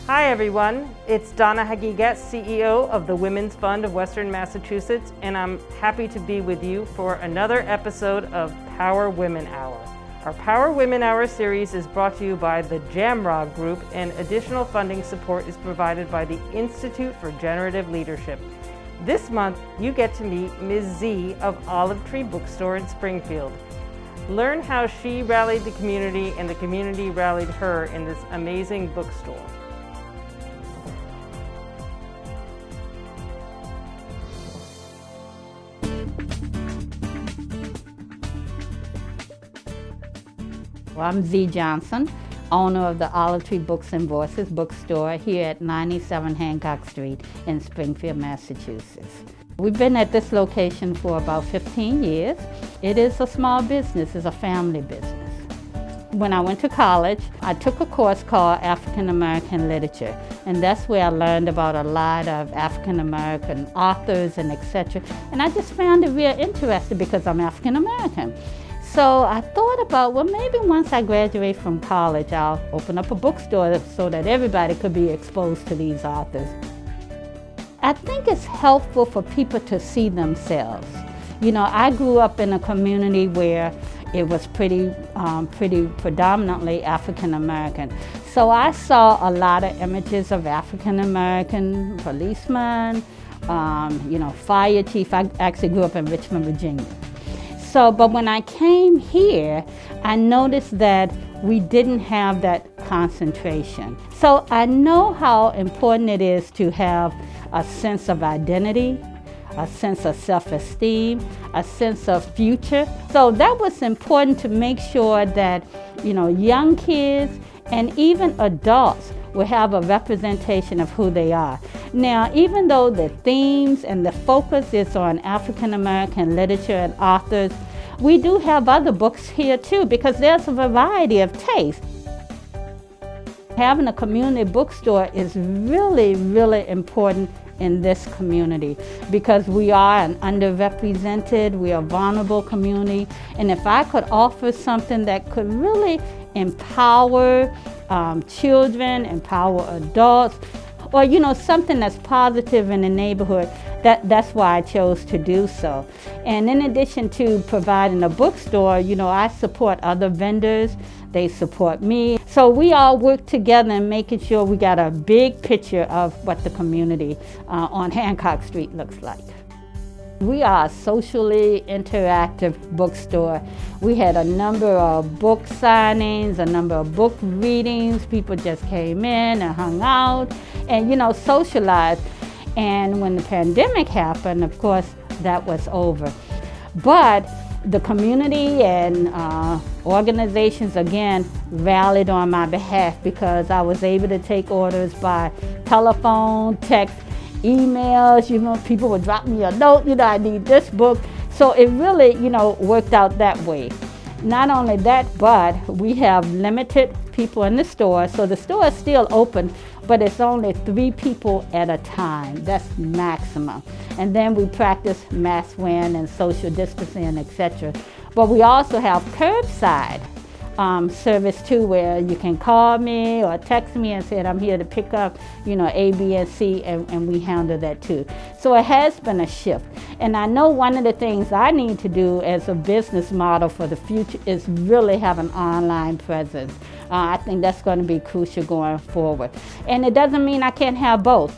Hi everyone, it's Donna Hagigat, CEO of the Women's Fund of Western Massachusetts, and I'm happy to be with you for another episode of Power Women Hour. Our Power Women Hour series is brought to you by the Jamrog Group, and additional funding support is provided by the Institute for Generative Leadership. This month, you get to meet Ms. Z of Olive Tree Bookstore in Springfield. Learn how she rallied the community and the community rallied her in this amazing bookstore. Well, I'm Z Johnson, owner of the Olive Tree Books and Voices bookstore here at 97 Hancock Street in Springfield, Massachusetts. We've been at this location for about 15 years. It is a small business, it's a family business. When I went to college, I took a course called African American Literature, and that's where I learned about a lot of African American authors and etc. And I just found it real interesting because I'm African American. So I thought about, well, maybe once I graduate from college, I'll open up a bookstore so that everybody could be exposed to these authors. I think it's helpful for people to see themselves. You know, I grew up in a community where it was pretty predominantly African American. So I saw a lot of images of African American policemen, fire chief. I actually grew up in Richmond, Virginia. But when I came here, I noticed that we didn't have that concentration. So I know how important it is to have a sense of identity, a sense of self-esteem, a sense of future. So that was important to make sure that, young kids and even adults will have a representation of who they are. Now, even though the themes and the focus is on African American literature and authors, we do have other books here too, because there's a variety of tastes. Having a community bookstore is really, really important in this community because we are an underrepresented, we are a vulnerable community, and if I could offer something that could really empower children, empower adults, or something that's positive in the neighborhood, that's why I chose to do so. And in addition to providing a bookstore, I support other vendors, they support me. So we all work together in making sure we got a big picture of what the community on Hancock Street looks like. We are a socially interactive bookstore. We had a number of book signings, a number of book readings. People just came in and hung out and, socialized. And when the pandemic happened, of course, that was over. But the community and organizations, again, rallied on my behalf because I was able to take orders by telephone, text, emails, people would drop me a note, I need this book. So it really, worked out that way. Not only that, but we have limited people in the store. So the store is still open, but it's only 3 people at a time. That's maximum. And then we practice mask wearing and social distancing, etc. But we also have curbside service too, where you can call me or text me and say I'm here to pick up, A, B, and C, and we handle that too. So it has been a shift. And I know one of the things I need to do as a business model for the future is really have an online presence. I think that's going to be crucial going forward. And it doesn't mean I can't have both.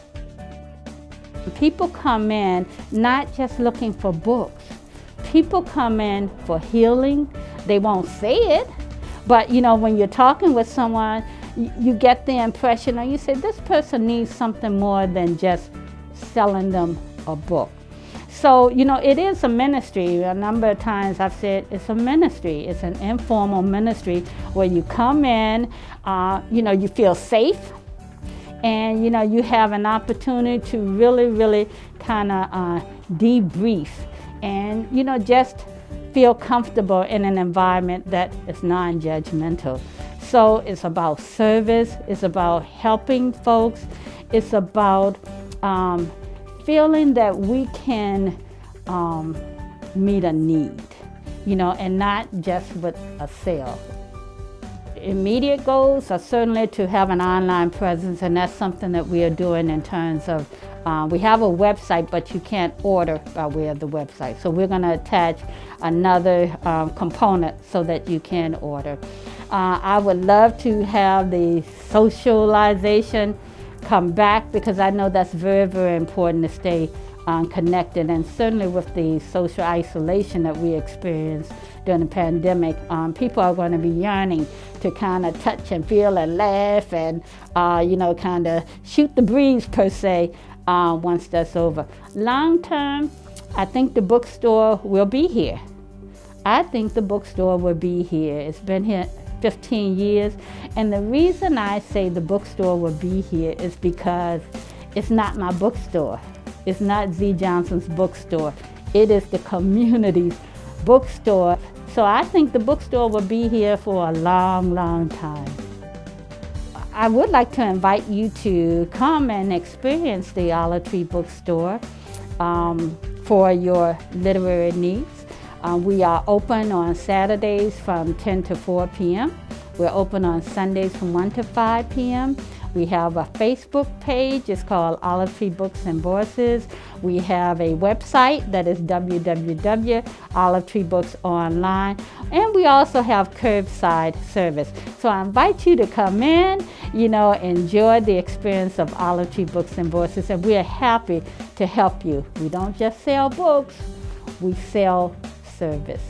People come in not just looking for books. People come in for healing. They won't say it. But, when you're talking with someone, you get the impression, or you say, this person needs something more than just selling them a book. So, it is a ministry. A number of times I've said it's a ministry. It's an informal ministry where you come in, you feel safe, and, you have an opportunity to really, really kind of debrief and, just feel comfortable in an environment that is non-judgmental. So it's about service, it's about helping folks, it's about feeling that we can meet a need, and not just with a sale. immediate goals are certainly to have an online presence, and that's something that we are doing in terms of, we have a website, but you can't order by way of the website. So we're going to attach another component so that you can order. I would love to have the socialization come back, because I know that's very, very important to stay connected, and certainly with the social isolation that we experienced during the pandemic, people are going to be yearning to kind of touch and feel and laugh and kind of shoot the breeze per se once that's over. Long term, I think the bookstore will be here. I think the bookstore will be here. It's been here 15 years, and the reason I say the bookstore will be here is because it's not my bookstore. It's not Z. Johnson's bookstore. It is the community's bookstore. So I think the bookstore will be here for a long, long time. I would like to invite you to come and experience the Olive Tree Bookstore for your literary needs. We are open on Saturdays from 10 to 4 p.m. We're open on Sundays from 1 to 5 p.m. We have a Facebook page. It's called Olive Tree Books and Voices. We have a website that is www.olivetreebooksonline. And we also have curbside service. So I invite you to come in, enjoy the experience of Olive Tree Books and Voices. And we are happy to help you. We don't just sell books, we sell service.